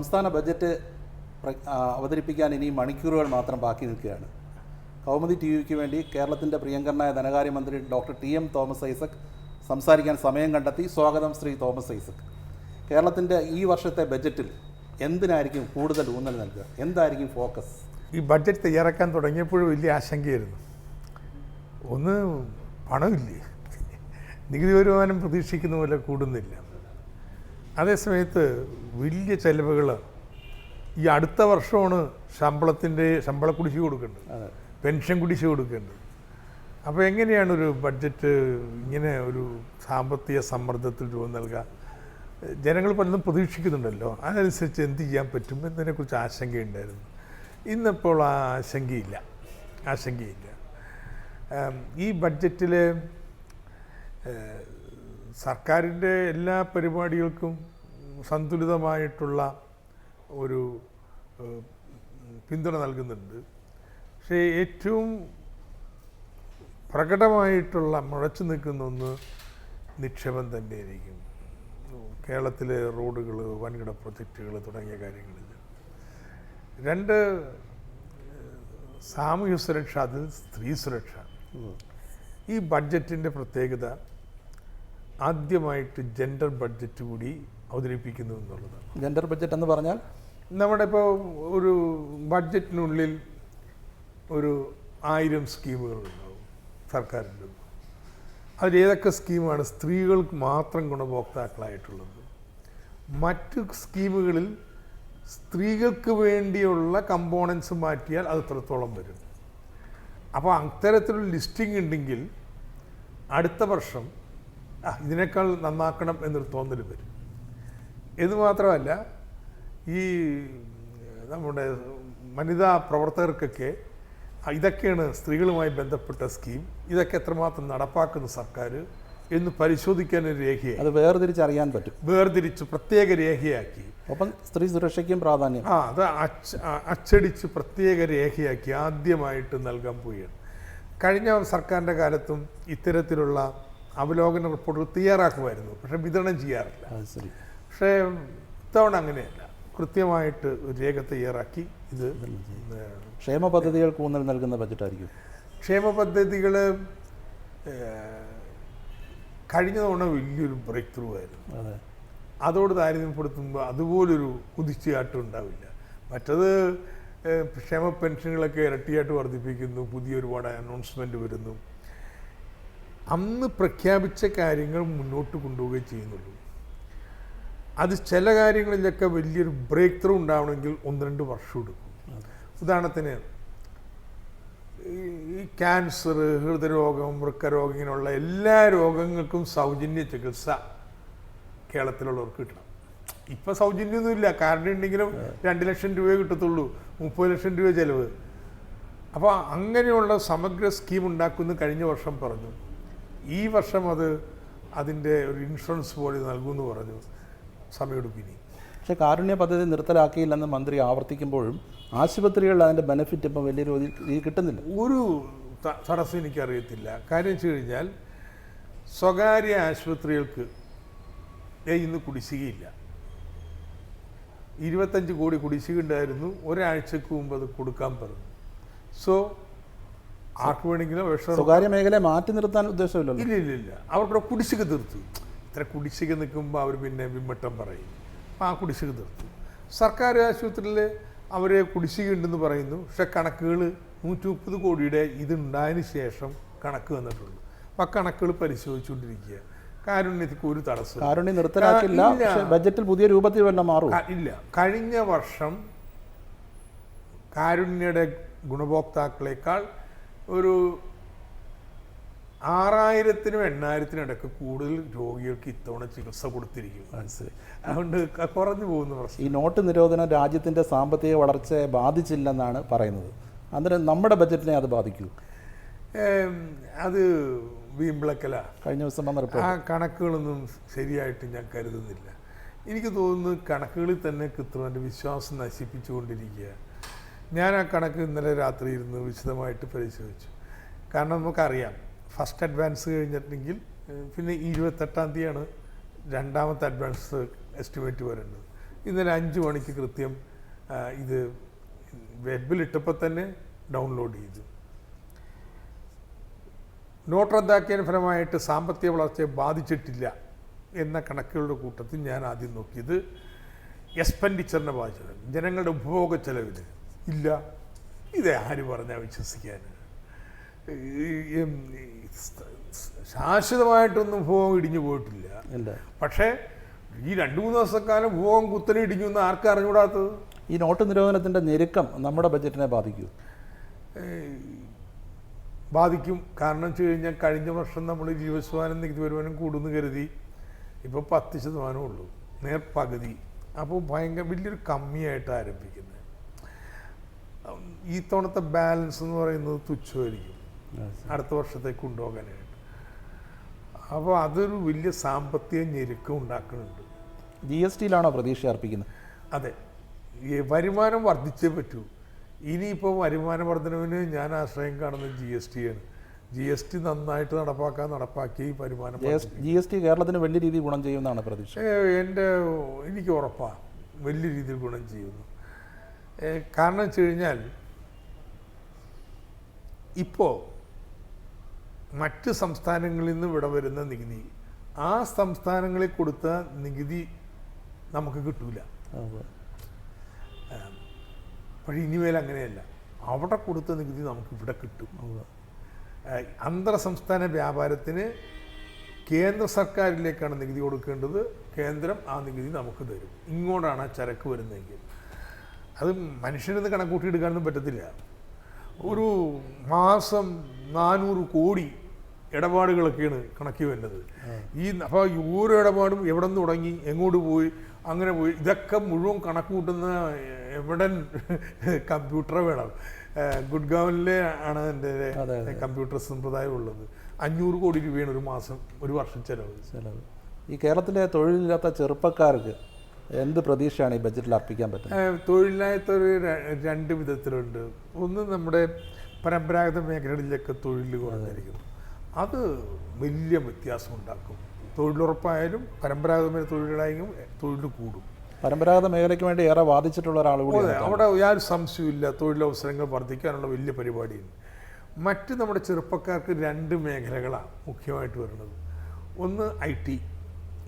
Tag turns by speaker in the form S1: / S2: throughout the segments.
S1: സംസ്ഥാന ബജറ്റ് അവതരിപ്പിക്കാൻ ഇനി മണിക്കൂറുകൾ മാത്രം ബാക്കി നിൽക്കുകയാണ്. കൗമുദി ടി വിക്ക് വേണ്ടി കേരളത്തിൻ്റെ പ്രിയങ്കരനായ ധനകാര്യമന്ത്രി ഡോക്ടർ ടി.എം. തോമസ് ഐസക് സംസാരിക്കാൻ സമയം കണ്ടെത്തി. സ്വാഗതം ശ്രീ തോമസ് ഐസക്. കേരളത്തിൻ്റെ ഈ വർഷത്തെ ബജറ്റിൽ എന്തിനായിരിക്കും കൂടുതൽ ഊന്നൽ നൽകുക? എന്തായിരിക്കും ഫോക്കസ്?
S2: ഈ ബഡ്ജറ്റ് തയ്യാറാക്കാൻ തുടങ്ങിയപ്പോഴും വലിയ ആശങ്കയായിരുന്നു. ഒന്ന്, പണമില്ലേ, നികുതി വരുമാനം പ്രതീക്ഷിക്കുന്ന പോലെ കൂടുന്നില്ല. അതേസമയത്ത് വലിയ ചെലവുകൾ ഈ അടുത്ത വർഷമാണ് ശമ്പള കുടിശ്ശിക കൊടുക്കേണ്ടത്, പെൻഷൻ കുടിശ്ശിക കൊടുക്കേണ്ടത്. അപ്പോൾ എങ്ങനെയാണ് ഒരു ബഡ്ജറ്റ് ഇങ്ങനെ ഒരു സാമ്പത്തിക സമ്മർദ്ദത്തിൽ രൂപം നൽകുക? ജനങ്ങൾ പലതും പ്രതീക്ഷിക്കുന്നുണ്ടല്ലോ, അതനുസരിച്ച് എന്ത് ചെയ്യാൻ പറ്റും എന്നതിനെക്കുറിച്ച് ആശങ്കയുണ്ടായിരുന്നു. ഇന്നിപ്പോൾ ആ ആശങ്കയില്ല. ഈ ബഡ്ജറ്റിൽ സർക്കാരിൻ്റെ എല്ലാ പരിപാടികൾക്കും സന്തുലിതമായിട്ടുള്ള ഒരു പിന്തുണ നൽകുന്നുണ്ട്. പക്ഷേ ഏറ്റവും പ്രകടമായിട്ടുള്ള മുഴച്ചു നിൽക്കുന്ന ഒന്ന് നിക്ഷേപം തന്നെയായിരിക്കും. കേരളത്തിലെ റോഡുകൾ, വൻകിട പ്രൊജക്റ്റുകൾ തുടങ്ങിയ കാര്യങ്ങളിൽ. രണ്ട്, സാമൂഹ്യ സുരക്ഷ, അതിൽ സ്ത്രീ സുരക്ഷ. ഈ ബഡ്ജറ്റിൻ്റെ പ്രത്യേകത ആദ്യമായിട്ട് ജെൻഡർ ബഡ്ജറ്റ് കൂടി അവതരിപ്പിക്കുന്നു എന്നുള്ളതാണ്.
S1: ജെൻഡർ ബഡ്ജറ്റ് എന്ന് പറഞ്ഞാൽ
S2: നമ്മുടെ ഇപ്പോൾ ഒരു ബഡ്ജറ്റിനുള്ളിൽ ഒരു 1000 സ്കീമുകളുണ്ടാവും സർക്കാരിൻ്റെ. അതിലേതൊക്കെ സ്കീമാണ് സ്ത്രീകൾക്ക് മാത്രം ഗുണഭോക്താക്കളായിട്ടുള്ളത്? മറ്റ് സ്കീമുകളിൽ സ്ത്രീകൾക്ക് വേണ്ടിയുള്ള കമ്പോണൻസ് മാറ്റിയാൽ അത് എത്രത്തോളം വരും? അപ്പോൾ അത്തരത്തിലുള്ള ലിസ്റ്റിംഗ് ഉണ്ടെങ്കിൽ അടുത്ത വർഷം ഇതിനേക്കാൾ നന്നാക്കണം എന്നൊരു തോന്നൽ വരും. ഇത് മാത്രമല്ല, ഈ നമ്മുടെ വനിതാ പ്രവർത്തകർക്കൊക്കെ ഇതൊക്കെയാണ് സ്ത്രീകളുമായി ബന്ധപ്പെട്ട സ്കീം, ഇതൊക്കെ എത്രമാത്രം നടപ്പാക്കുന്ന സർക്കാർ എന്ന് പരിശോധിക്കാൻ ഒരു രേഖയായി, അത്
S1: വേർതിരിച്ചറിയാൻ പറ്റും.
S2: വേർതിരിച്ച് പ്രത്യേക രേഖയാക്കി.
S1: ഒപ്പം സ്ത്രീ സുരക്ഷയ്ക്കും പ്രാധാന്യം.
S2: അത് അച്ചടിച്ച് പ്രത്യേക രേഖയാക്കി ആദ്യമായിട്ട് നൽകാൻ പോവുകയാണ്. കഴിഞ്ഞ സർക്കാരിൻ്റെ കാലത്തും ഇത്തരത്തിലുള്ള അവലോകന റിപ്പോർട്ടുകൾ തയ്യാറാക്കുമായിരുന്നു, പക്ഷെ വിതരണം ചെയ്യാറില്ല. പക്ഷേ ഇത്തവണ അങ്ങനെയല്ല, കൃത്യമായിട്ട് ഒരു രേഖ തയ്യാറാക്കി ഇത്
S1: ക്ഷേമ പദ്ധതികൾക്ക് ഊന്നൽ നൽകുന്ന ബജറ്റായിരിക്കും.
S2: ക്ഷേമ പദ്ധതികൾ കഴിഞ്ഞ തവണ വലിയൊരു ബ്രേക്ക് ത്രൂ ആയിരുന്നു. അതോട് താരതമ്യപ്പെടുത്തുമ്പോൾ അതുപോലൊരു കുതിച്ചുചാട്ടം ഉണ്ടാവില്ല. മറ്റത് ക്ഷേമ പെൻഷനുകളൊക്കെ ഇരട്ടിയായിട്ട് വർദ്ധിപ്പിക്കുന്നു, പുതിയ ഒരുപാട് അനൗൺസ്മെൻറ്റ് വരുന്നു. അന്ന് പ്രഖ്യാപിച്ച കാര്യങ്ങൾ മുന്നോട്ട് കൊണ്ടുപോവുകയും ചെയ്യുന്നുള്ളൂ. അത് ചില കാര്യങ്ങളിലൊക്കെ വലിയൊരു ബ്രേക്ക് ത്രൂ ഉണ്ടാവണമെങ്കിൽ 1-2 വർഷം എടുക്കും. ഉദാഹരണത്തിന് ഈ ക്യാൻസർ, ഹൃദയരോഗം, വൃക്കരോഗം, ഇങ്ങനെയുള്ള എല്ലാ രോഗങ്ങൾക്കും സൗജന്യ ചികിത്സ കേരളത്തിലുള്ളവർക്ക് കിട്ടണം. ഇപ്പം സൗജന്യമൊന്നുമില്ല, കാരണം ഉണ്ടെങ്കിലും 2 ലക്ഷം രൂപയെ കിട്ടത്തുള്ളൂ, 30 ലക്ഷം രൂപ ചിലവ്. അപ്പോൾ അങ്ങനെയുള്ള സമഗ്ര സ്കീം ഉണ്ടാക്കുമെന്ന് കഴിഞ്ഞ വർഷം പറഞ്ഞു. ഈ വർഷം അതിൻ്റെ ഒരു ഇൻഷുറൻസ് പോലെ നൽകുമെന്ന് പറഞ്ഞു. സമയമെടുക്കും ഇനി.
S1: പക്ഷേ കാരുണ്യ പദ്ധതി നിർത്തലാക്കിയില്ലെന്ന് മന്ത്രി ആവർത്തിക്കുമ്പോഴും ആശുപത്രികളിൽ അതിൻ്റെ ബെനിഫിറ്റ് ഇപ്പം വലിയ രീതിയിൽ കിട്ടുന്നില്ല.
S2: ഒരു തടസ്സം എനിക്കറിയത്തില്ല. കാര്യം വെച്ച് കഴിഞ്ഞാൽ സ്വകാര്യ ആശുപത്രികൾക്ക് ഇന്ന് കുടിശ്ശികയില്ല. 25 കോടി കുടിശ്ശിക ഉണ്ടായിരുന്നു, ഒരാഴ്ചക്ക് മുമ്പ് അത് കൊടുക്കാൻ പറഞ്ഞു. സോ ആർക്ക് വേണമെങ്കിലും
S1: സ്വകാര്യ മേഖലയെ മാറ്റി നിർത്താൻ ഉദ്ദേശമില്ലല്ലോ.
S2: ഇല്ല, അവരുടെ കുടിശ്ശിക തീർത്തു. ഇത്ര കുടിശ്ശിക നിൽക്കുമ്പോൾ അവർ പിന്നെ വിമ്മട്ടം പറയും. അപ്പോൾ ആ കുടിശ്ശിക തീർത്തു. സർക്കാർ ആശുപത്രിയിൽ അവരെ കുടിശ്ശിക ഉണ്ടെന്ന് പറയുന്നു, പക്ഷെ കണക്കുകൾ 130 കോടിയുടെ ഇതുണ്ടായതിന് ശേഷം കണക്ക് വന്നിട്ടുള്ളൂ. അപ്പം ആ കണക്കുകൾ പരിശോധിച്ചുകൊണ്ടിരിക്കുക. കാരുണ്യത്തിക്ക് ഒരു തടസ്സം.
S1: കാരുണ്യം നിർത്തലാക്കില്ല, ബജറ്റിൽ പുതിയ രൂപത്തിൽ വല്ല മാറും
S2: ഇല്ല. കഴിഞ്ഞ വർഷം കാരുണ്യയുടെ ഗുണഭോക്താക്കളെക്കാൾ ഒരു 6000-നും 8000-നും ഇടയ്ക്ക് കൂടുതൽ രോഗികൾക്ക് ഇത്തവണ ചികിത്സ കൊടുത്തിരിക്കും. അതുകൊണ്ട് കുറഞ്ഞു പോകുന്ന പ്രശ്നം.
S1: ഈ നോട്ട് നിരോധനം രാജ്യത്തിൻ്റെ സാമ്പത്തിക വളർച്ചയെ ബാധിച്ചില്ലെന്നാണ് പറയുന്നത്. അന്നേരം നമ്മുടെ ബജറ്റിനെ അത് ബാധിക്കൂ?
S2: അത് വീമ്പിളക്കല.
S1: കഴിഞ്ഞ ദിവസം വന്ന റിപ്പോർട്ട്.
S2: ആ കണക്കുകളൊന്നും ശരിയായിട്ട് ഞാൻ കരുതുന്നില്ല. എനിക്ക് തോന്നുന്നു കണക്കുകളിൽ തന്നെ കൃത്യമായിട്ട് വിശ്വാസം നശിപ്പിച്ചുകൊണ്ടിരിക്കുക. ഞാൻ ആ കണക്ക് ഇന്നലെ രാത്രി ഇരുന്ന് വിശദമായിട്ട് പരിശോധിച്ചു. കാരണം നമുക്കറിയാം, ഫസ്റ്റ് അഡ്വാൻസ് കഴിഞ്ഞിട്ടുണ്ടെങ്കിൽ പിന്നെ 28-ാം തീയതിയാണ് രണ്ടാമത്തെ അഡ്വാൻസ് എസ്റ്റിമേറ്റ് വരേണ്ടത്. ഇന്നലെ 5 മണിക്ക് കൃത്യം ഇത് വെബിലിട്ടപ്പോൾ തന്നെ ഡൗൺലോഡ് ചെയ്തു. നോട്ട് റദ്ദാക്കിയതിന് ഫലമായിട്ട് സാമ്പത്തിക വളർച്ചയെ ബാധിച്ചിട്ടില്ല എന്ന കണക്കുകളുടെ കൂട്ടത്തിൽ ഞാൻ ആദ്യം നോക്കിയത് എക്സ്പെൻഡിച്ചറിനെ ബാധിച്ചത്, ജനങ്ങളുടെ ഉപഭോഗ ചെലവിന് ഇല്ല. ഇത് ആര് പറഞ്ഞാൽ വിശ്വസിക്കാൻ? ശാശ്വതമായിട്ടൊന്നും ഉപഭോഗം ഇടിഞ്ഞു പോയിട്ടില്ല. പക്ഷേ ഈ 2-3 ദിവസക്കാലം ഉപഭോഗം കുത്തനെ ഇടിഞ്ഞു എന്ന് ആർക്കും അറിഞ്ഞുകൂടാത്തത്?
S1: ഈ നോട്ട് നിരോധനത്തിൻ്റെ ഞെരുക്കം നമ്മുടെ ബഡ്ജറ്റിനെ ബാധിക്കും.
S2: ബാധിക്കും. കാരണം വെച്ച് കഴിഞ്ഞാൽ കഴിഞ്ഞ വർഷം നമ്മൾ 20% നികുതി വരുമാനം കൂടുന്നു കരുതി, ഇപ്പോൾ 10% ഉള്ളൂ, നേർപകുതി. അപ്പോൾ ഭയങ്കര വലിയൊരു കമ്മിയായിട്ട് ആരംഭിക്കുന്നത്. ഈ തവണത്തെ ബാലൻസ് എന്ന് പറയുന്നത് തുച്ഛമായിരിക്കും അടുത്ത വർഷത്തേക്ക് കൊണ്ടുപോകാനായിട്ട്. അപ്പോൾ അതൊരു വലിയ സാമ്പത്തിക ഞെരുക്കം ഉണ്ടാക്കുന്നുണ്ട്.
S1: GSTയിലാണോ പ്രതീക്ഷ അർപ്പിക്കുന്നത്?
S2: അതെ, ഈ വരുമാനം വർദ്ധിച്ചേ പറ്റൂ. ഇനിയിപ്പോൾ വരുമാന വർധനവിന് ഞാൻ ആശ്രയം കാണുന്നത് GST ആണ്. GST നന്നായിട്ട് നടപ്പാക്കി വരുമാനം.
S1: GST കേരളത്തിന് വലിയ രീതിയിൽ ഗുണം ചെയ്യുമെന്നാണ് പ്രതീക്ഷ.
S2: എനിക്ക് ഉറപ്പാണ് വലിയ രീതിയിൽ ഗുണം ചെയ്യുന്നു. കാരണം വെച്ച് കഴിഞ്ഞാൽ ഇപ്പോൾ മറ്റ് സംസ്ഥാനങ്ങളിൽ നിന്ന് ഇവിടെ വരുന്ന നികുതി ആ സംസ്ഥാനങ്ങളിൽ കൊടുത്ത നികുതി നമുക്ക് കിട്ടൂല. പക്ഷേ ഇനിമേൽ അങ്ങനെയല്ല, അവിടെ കൊടുത്ത നികുതി നമുക്ക് ഇവിടെ കിട്ടും. അന്തർ സംസ്ഥാന വ്യാപാരത്തിന് കേന്ദ്ര സർക്കാരിലേക്കാണ് നികുതി കൊടുക്കേണ്ടത്, കേന്ദ്രം ആ നികുതി നമുക്ക് തരും. ഇങ്ങോട്ടാണ് ആ ചരക്ക് വരുന്നതെങ്കിൽ അത് മനുഷ്യനിന്ന് കണക്കൂട്ടിയെടുക്കാനൊന്നും പറ്റത്തില്ല. ഒരു മാസം 400 കോടി ഇടപാടുകളൊക്കെയാണ് കണക്കി വരുന്നത്. അപ്പോൾ ഈ ഓരോ ഇടപാടും എവിടെ നിന്ന് തുടങ്ങി, എങ്ങോട്ട് പോയി, അങ്ങനെ പോയി, ഇതൊക്കെ മുഴുവൻ കണക്ക് കൂട്ടുന്ന എവിടൻ കമ്പ്യൂട്ടർ വേണം. ഗുഡ്ഗാവിലെ ആണ് എൻ്റെ കമ്പ്യൂട്ടർ സമ്പ്രദായം ഉള്ളത്. 500 കോടി രൂപയാണ് ഒരു മാസം, ഒരു വർഷം ചിലവ്.
S1: ഈ കേരളത്തിലെ തൊഴിലില്ലാത്ത ചെറുപ്പക്കാർക്ക് എന്ത് പ്രതീക്ഷയാണ് ഈ ബഡ്ജറ്റിൽ അർപ്പിക്കാൻ പറ്റുന്നത്?
S2: തൊഴിലില്ലാത്തൊരു 2 വിധത്തിലുണ്ട്. ഒന്ന്, നമ്മുടെ പരമ്പരാഗത മേഖലകളിലൊക്കെ തൊഴിൽ കുറഞ്ഞിരിക്കുന്നു. അത് വലിയ വ്യത്യാസം ഉണ്ടാക്കും. തൊഴിലുറപ്പായാലും പരമ്പരാഗതമായ തൊഴിലായെങ്കിലും തൊഴിൽ കൂടും.
S1: പരമ്പരാഗത മേഖലയ്ക്ക് വേണ്ടി ഏറെ വാദിച്ചിട്ടുള്ള ഒരാൾ കൂടി
S2: അവിടെ യാതൊരു സംശയമില്ല, തൊഴിലവസരങ്ങൾ വർദ്ധിക്കാനുള്ള വലിയ പരിപാടിയുണ്ട്. മറ്റ് നമ്മുടെ ചെറുപ്പക്കാർക്ക് 2 മേഖലകളാണ് മുഖ്യമായിട്ട് വരുന്നത്. ഒന്ന് IT.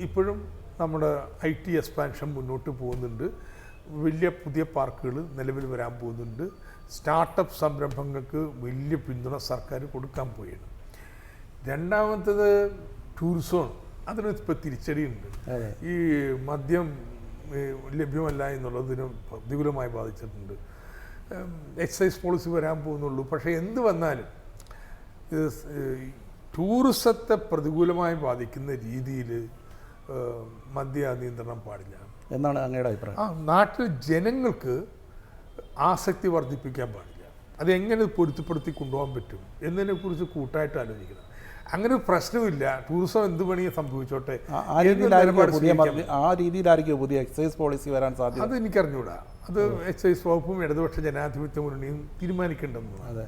S2: ഇപ്പോഴും നമ്മുടെ IT എക്സ്പാൻഷൻ മുന്നോട്ട് പോകുന്നുണ്ട്. വലിയ പുതിയ പാർക്കുകൾ നിലവിൽ വരാൻ പോകുന്നുണ്ട്. സ്റ്റാർട്ടപ്പ് സംരംഭങ്ങൾക്ക് വലിയ പിന്തുണ സർക്കാർ കൊടുക്കാൻ പോവുകയാണ്. രണ്ടാമത്തേത് ടൂറിസമാണ്. അതിന് ഇപ്പോൾ തിരിച്ചടിയുണ്ട്. ഈ മദ്യം ലഭ്യമല്ല എന്നുള്ളതിന് പ്രതികൂലമായി ബാധിച്ചിട്ടുണ്ട്. എക്സൈസ് പോളിസി വരാൻ പോകുന്നുള്ളൂ. പക്ഷേ എന്ത് വന്നാലും ടൂറിസത്തെ പ്രതികൂലമായി ബാധിക്കുന്ന രീതിയിൽ മദ്യ നിയന്ത്രണം പാടില്ല
S1: എന്നാണ് അങ്ങയുടെ അഭിപ്രായം.
S2: നാട്ടിൽ ജനങ്ങൾക്ക് ആസക്തി വർദ്ധിപ്പിക്കാൻ പാടില്ല. അതെങ്ങനെ പൊരുത്തപ്പെടുത്തി കൊണ്ടുപോകാൻ പറ്റും എന്നതിനെക്കുറിച്ച് കൂട്ടായിട്ട് ആലോചിക്കണം. അങ്ങനെ ഒരു പ്രശ്നമില്ല, ടൂറിസം എന്ത് പണിയെ സംഭവിച്ചോട്ടെ,
S1: ആ രീതിയിലായിരിക്കും പുതിയ എക്സൈസ് പോളിസി വരാൻ സാധ്യത.
S2: അത് എനിക്കറിഞ്ഞൂടാ. അത് എക്സൈസ് വകുപ്പും ഇടതുപക്ഷ ജനാധിപത്യ മുന്നണിയും തീരുമാനിക്കേണ്ടെന്ന്.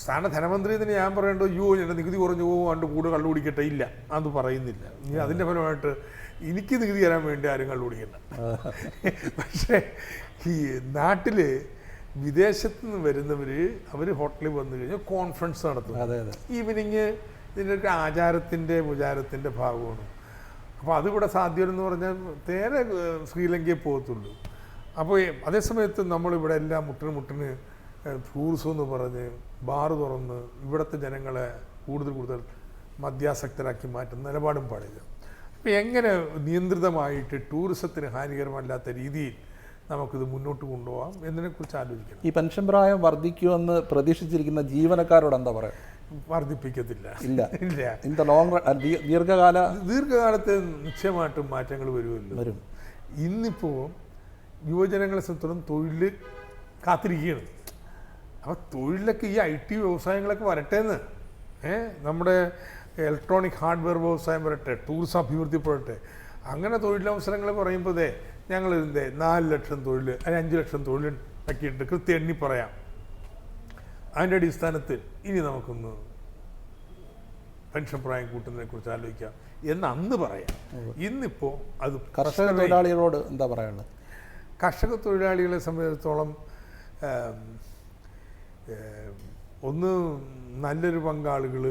S2: സ്ഥാന ധനമന്ത്രി തന്നെ ഞാൻ പറയേണ്ടത്, എൻ്റെ നികുതി കുറഞ്ഞു പോകും, അതുകൊണ്ട് കൂടെ കള്ളു കുടിക്കട്ടെ, ഇല്ല, അത് പറയുന്നില്ല. ഇനി അതിൻ്റെ ഫലമായിട്ട് എനിക്ക് നികുതി തരാൻ വേണ്ടി ആരും കള്ളു കുടിക്കണ്ട. പക്ഷേ ഈ നാട്ടിൽ വിദേശത്ത് നിന്ന് വരുന്നവർ അവർ ഹോട്ടലിൽ വന്നു കഴിഞ്ഞാൽ കോൺഫറൻസ് നടത്തും. ഈവനിങ് ഇതിൻ്റെയൊക്കെ ആചാരത്തിൻ്റെ വിചാരത്തിൻ്റെ ഭാഗമാണ്. അപ്പോൾ അതിവിടെ സാധ്യമെന്ന് പറഞ്ഞാൽ നേരെ ശ്രീലങ്കയിൽ പോകത്തുള്ളൂ. അപ്പോൾ അതേസമയത്ത് നമ്മളിവിടെ എല്ലാം മുട്ടിന് ടൂറിസം എന്ന് പറഞ്ഞ് ബാറ് തുറന്ന് ഇവിടുത്തെ ജനങ്ങളെ കൂടുതൽ മദ്യാസക്തരാക്കി മാറ്റുന്ന നിലപാടും പാടില്ല. അപ്പോൾ എങ്ങനെ നിയന്ത്രിതമായിട്ട് ടൂറിസത്തിന് ഹാനികരമല്ലാത്ത രീതിയിൽ നമുക്കിത് മുന്നോട്ട് കൊണ്ടുപോകാം എന്നതിനെക്കുറിച്ച് ആലോചിക്കണം.
S1: ഈ പെൻഷൻ പ്രായം വർദ്ധിക്കുമെന്ന് പ്രതീക്ഷിച്ചിരിക്കുന്ന ജീവനക്കാരോട് എന്താ പറയുക?
S2: വർദ്ധിപ്പിക്കത്തില്ല.
S1: ഇല്ല.
S2: ഇല്ല.
S1: ദീർഘകാലത്ത്
S2: നിശ്ചയമായിട്ടും മാറ്റങ്ങൾ വരും. ഇന്നിപ്പോൾ യുവജനങ്ങളെ സംബന്ധിച്ചിടത്തോളം തൊഴിൽ കാത്തിരിക്കുകയാണ്. അപ്പോൾ തൊഴിലൊക്കെ ഈ IT വ്യവസായങ്ങളൊക്കെ വരട്ടെ എന്ന്, നമ്മുടെ ഇലക്ട്രോണിക് ഹാർഡ്വെയർ വ്യവസായം വരട്ടെ, ടൂറിസം അഭിവൃദ്ധിപ്പെടട്ടെ. അങ്ങനെ തൊഴിലവസരങ്ങൾ പറയുമ്പോൾ ഞങ്ങൾ 4 ലക്ഷം തൊഴിൽ, 5 ലക്ഷം തൊഴിൽ ആക്കിയിട്ട് കൃത്യം എണ്ണി പറയാം. അതിൻ്റെ അടിസ്ഥാനത്തിൽ ഇനി നമുക്കൊന്ന് പെൻഷൻ പ്രായം കൂട്ടുന്നതിനെ കുറിച്ച് ആലോചിക്കാം എന്ന് അന്ന് പറയാം. ഇന്നിപ്പോൾ അത്
S1: കർഷക തൊഴിലാളികളോട് എന്താ പറയാനുള്ളത്?
S2: കർഷക തൊഴിലാളികളെ സംബന്ധിച്ചിടത്തോളം ഒന്ന് നല്ലൊരു പങ്കാളുകൾ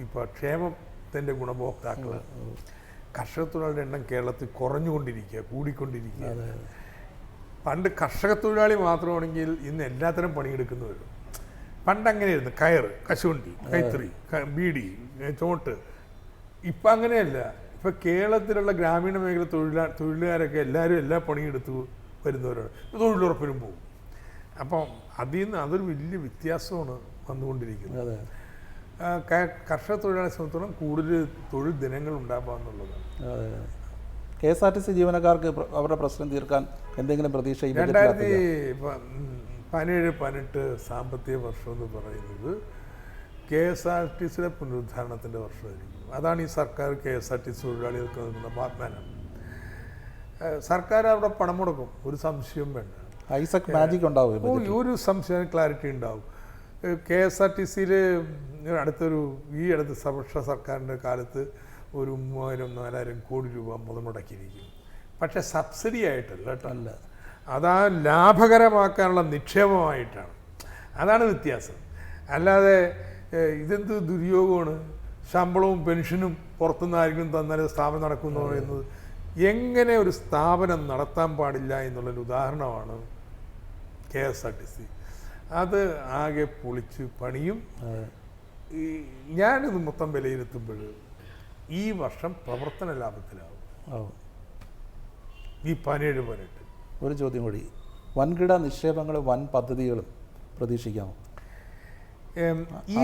S2: ഇപ്പോൾ ക്ഷേമത്തിൻ്റെ ഗുണഭോക്താക്കൾ, കർഷക തൊഴിലാളിയുടെ എണ്ണം കേരളത്തിൽ കുറഞ്ഞുകൊണ്ടിരിക്കുക, കൂടിക്കൊണ്ടിരിക്കുക. പണ്ട് കർഷക തൊഴിലാളി മാത്രമാണെങ്കിൽ ഇന്ന് എല്ലാത്തരം പണിയെടുക്കുന്നവരും. പണ്ട് അങ്ങനെയായിരുന്നു, കയറ്, കശുവണ്ടി, കൈത്തറി, ബീഡി, ചോട്ട്. ഇപ്പം അങ്ങനെയല്ല. ഇപ്പം കേരളത്തിലുള്ള ഗ്രാമീണ മേഖല തൊഴിലുകാരൊക്കെ എല്ലാവരും എല്ലാ പണിയെടുത്ത് വരുന്നവരാണ്. തൊഴിലുറപ്പിനും പോകും. അപ്പം അതിൽ നിന്ന് അതൊരു വലിയ വ്യത്യാസമാണ് വന്നുകൊണ്ടിരിക്കുന്നത്. കർഷക തൊഴിലാളിയെ സംബന്ധിച്ചോളം കൂടുതൽ തൊഴിൽ ദിനങ്ങൾ ഉണ്ടാകുക എന്നുള്ളതാണ്.
S1: KSRTC ജീവനക്കാർക്ക് അവരുടെ പ്രശ്നം തീർക്കാൻ എന്തെങ്കിലും പ്രതീക്ഷ?
S2: 2017-18 സാമ്പത്തിക വർഷം എന്ന് പറയുന്നത് KSRTCയുടെ പുനരുദ്ധാരണത്തിൻ്റെ വർഷമായിരിക്കും. അതാണ് ഈ സർക്കാർ KSRTC തൊഴിലാളികൾക്ക് നൽകുന്ന വാഗ്ദാനം. സർക്കാർ അവിടെ പണം മുടക്കും, ഒരു സംശയവും വേണ്ട.
S1: ഐസക് മാജിക് ഉണ്ടാവും,
S2: ഒരു സംശയം, ക്ലാരിറ്റി ഉണ്ടാവും. KSRTCയിൽ ഈ അടുത്ത് സർവപക്ഷ സർക്കാരിൻ്റെ കാലത്ത് ഒരു 3000-4000 കോടി രൂപ മുതൽമുടക്കിയിരിക്കും. പക്ഷേ സബ്സിഡി ആയിട്ടല്ല കേട്ടോ, അല്ല, അതാ ലാഭകരമാക്കാനുള്ള നിക്ഷേപമായിട്ടാണ്. അതാണ് വ്യത്യാസം. അല്ലാതെ ഇതെന്ത് ദുര്യോഗമാണ്, ശമ്പളവും പെൻഷനും പുറത്തുനിന്നായിരിക്കും തന്നാൽ സ്ഥാപനം നടക്കുമെന്ന് പറയുന്നത്. എങ്ങനെ ഒരു സ്ഥാപനം നടത്താൻ പാടില്ല എന്നുള്ളൊരു ഉദാഹരണമാണ് KSRTC. അത് ആകെ പൊളിച്ച് പണിയും. ഞാനിത് മൊത്തം വിലയിരുത്തുമ്പോൾ ഈ വർഷം പ്രവർത്തന ലാഭത്തിലാവും. ഈ 17-18.
S1: ഒരു ചോദ്യം കൂടി, വൻകിട നിക്ഷേപങ്ങളും വൻ പദ്ധതികളും പ്രതീക്ഷിക്കാമോ?
S2: ഈ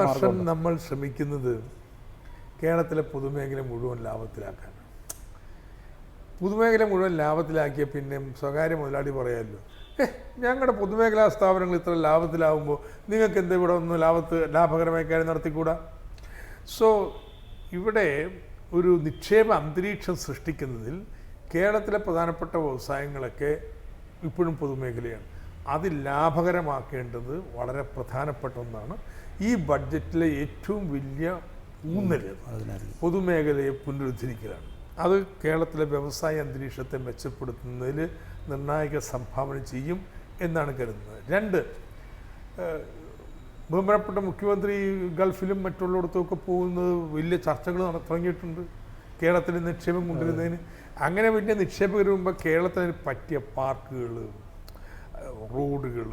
S2: വർഷം നമ്മൾ ശ്രമിക്കുന്നത് കേരളത്തിലെ പൊതുമേഖല മുഴുവൻ ലാഭത്തിലാക്കാനാണ്. പൊതുമേഖല മുഴുവൻ ലാഭത്തിലാക്കിയ പിന്നെ സ്വകാര്യ മുതലാളി പറയാമല്ലോ, ഞങ്ങളുടെ പൊതുമേഖലാ സ്ഥാപനങ്ങൾ ഇത്ര ലാഭത്തിലാവുമ്പോൾ നിങ്ങൾക്ക് എന്താ ഇവിടെ ഒന്ന് ലാഭകരമായ കാര്യം നടത്തിക്കൂടാ? സോ ഇവിടെ ഒരു നിക്ഷേപ അന്തരീക്ഷം സൃഷ്ടിക്കുന്നതിൽ കേരളത്തിലെ പ്രധാനപ്പെട്ട വ്യവസായങ്ങളൊക്കെ ഇപ്പോഴും പൊതുമേഖലയാണ്. അത് ലാഭകരമാക്കേണ്ടത് വളരെ പ്രധാനപ്പെട്ട ഒന്നാണ്. ഈ ബഡ്ജറ്റിലെ ഏറ്റവും വലിയ ഊന്നൽ പൊതുമേഖലയെ പുനരുദ്ധരിക്കലാണ്. അത് കേരളത്തിലെ വ്യവസായ അന്തരീക്ഷത്തെ മെച്ചപ്പെടുത്തുന്നതിൽ നിർണായക സംഭാവന ചെയ്യും എന്നാണ് കരുതുന്നത്. 2, ബഹുമാനപ്പെട്ട മുഖ്യമന്ത്രി ഗൾഫിലും മറ്റുള്ളിടത്തുമൊക്കെ പോകുന്നത് വലിയ ചർച്ചകൾ തുടങ്ങിയിട്ടുണ്ട് കേരളത്തിൽ നിക്ഷേപം കൊണ്ടുവരുന്നതിന്. അങ്ങനെ വലിയ നിക്ഷേപകർ വരുമ്പോൾ കേരളത്തിന് പറ്റിയ പാർക്കുകൾ, റോഡുകൾ,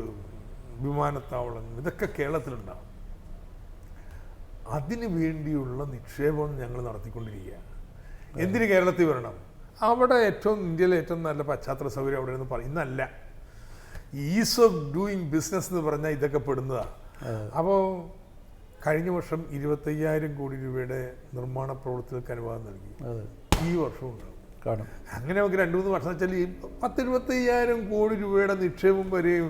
S2: വിമാനത്താവളങ്ങൾ, ഇതൊക്കെ കേരളത്തിലുണ്ടാകും. അതിനു വേണ്ടിയുള്ള നിക്ഷേപം ഞങ്ങൾ നടത്തിക്കൊണ്ടിരിക്കുകയാണ്. എന്തിന് കേരളത്തിൽ വരണം? അവിടെ ഇന്ത്യയിലെ ഏറ്റവും നല്ല പശ്ചാത്തല സൗകര്യം അവിടെ നിന്ന് പറയുന്നല്ല. ഈസ് ഓഫ് ഡൂയിങ് ബിസിനസ് എന്ന് പറഞ്ഞാൽ ഇതൊക്കെ പെടുന്നതാണ്. അപ്പോൾ കഴിഞ്ഞ വർഷം 25,000 കോടി രൂപയുടെ നിർമ്മാണ പ്രവർത്തനങ്ങൾക്ക് അനുവാദം നൽകി. ഈ വർഷവും ഉണ്ടാകും. അങ്ങനെ നമുക്ക് 2-3 വർഷം വെച്ചാൽ 10-25,000 കോടി രൂപയുടെ നിക്ഷേപം വരെയും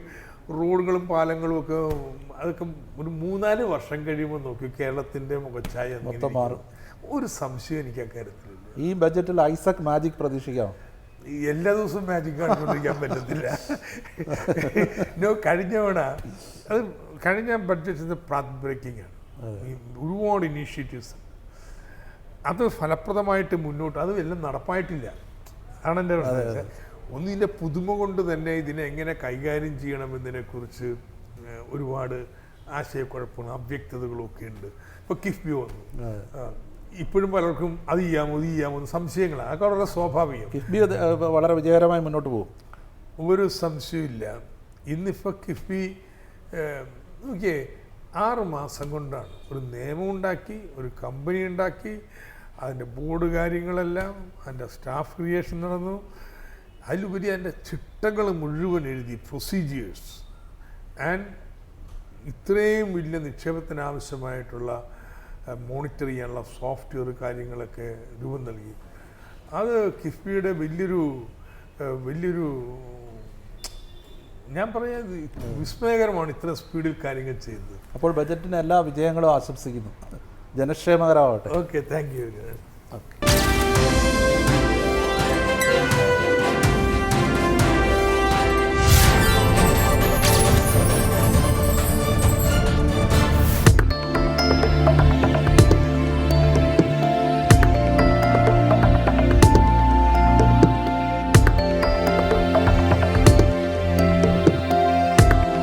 S2: റോഡുകളും പാലങ്ങളും ഒക്കെ അതൊക്കെ ഒരു 3-4 വർഷം കഴിയുമ്പോൾ നോക്കി കേരളത്തിൻ്റെ മുഖച്ഛായ മാറും. ഒരു സംശയം എനിക്ക് അക്കാര്യത്തിലില്ല.
S1: ഈ ബഡ്ജറ്റിൽ ഐസക് മാജിക് പ്രതീക്ഷിക്കാം?
S2: എല്ലാ ദിവസവും മാജിക് കാണിക്കൊണ്ടിരിക്കാൻ പറ്റത്തില്ല. കഴിഞ്ഞ ബഡ്ജറ്റിൻ്റെ പാത്ത് ബ്രേക്കിംഗ് ആണ്. ഒരുപാട് ഇനീഷ്യേറ്റീവ്സ് അത് ഫലപ്രദമായിട്ട് മുന്നോട്ട് അത് എല്ലാം നടപ്പായിട്ടില്ല. അതാണ് എൻ്റെ പ്രശ്നം. ഒന്നിൻ്റെ പുതുമ കൊണ്ട് തന്നെ ഇതിനെ എങ്ങനെ കൈകാര്യം ചെയ്യണമെന്നതിനെക്കുറിച്ച് ഒരുപാട് ആശയക്കുഴപ്പങ്ങളും അവ്യക്തതകളും ഒക്കെ ഉണ്ട്. ഇപ്പോൾ കിഫ്ബി വന്നു, ഇപ്പോഴും പലർക്കും അത് ചെയ്യാമോ സംശയങ്ങളാണ്. അതൊക്കെ വളരെ സ്വാഭാവികം.
S1: കിഫ്ബി വളരെ വിജയകരമായി മുന്നോട്ട് പോകും,
S2: ഒരു സംശയമില്ല. ഇന്നിപ്പോൾ കിഫ്ബി നോക്കിയേ 6 മാസം കൊണ്ടാണ് ഒരു നിയമം ഉണ്ടാക്കി, ഒരു കമ്പനി ഉണ്ടാക്കി, അതിൻ്റെ ബോർഡ് കാര്യങ്ങളെല്ലാം, അതിൻ്റെ സ്റ്റാഫ് ക്രിയേഷൻ നടന്നു, അതിലുപരി അതിൻ്റെ ചിട്ടകൾ മുഴുവൻ എഴുതി, പ്രൊസീജിയേഴ്സ്. ആൻഡ് ഇത്രയും വലിയ നിക്ഷേപത്തിനാവശ്യമായിട്ടുള്ള മോണിറ്റർ ചെയ്യാനുള്ള സോഫ്റ്റ്വെയർ കാര്യങ്ങളൊക്കെ രൂപം നൽകി. അത് കിഫ്ബിയുടെ വലിയൊരു ഞാൻ പറയാം വിസ്മയകരമാണ് ഇത്ര സ്പീഡിൽ കാര്യങ്ങൾ ചെയ്തത്.
S1: അപ്പോൾ ബജറ്റിന് എല്ലാ വിജയങ്ങളും ആശംസിക്കുന്നു. ജനക്ഷേമകരമാവട്ടെ.
S2: Okay, thank U.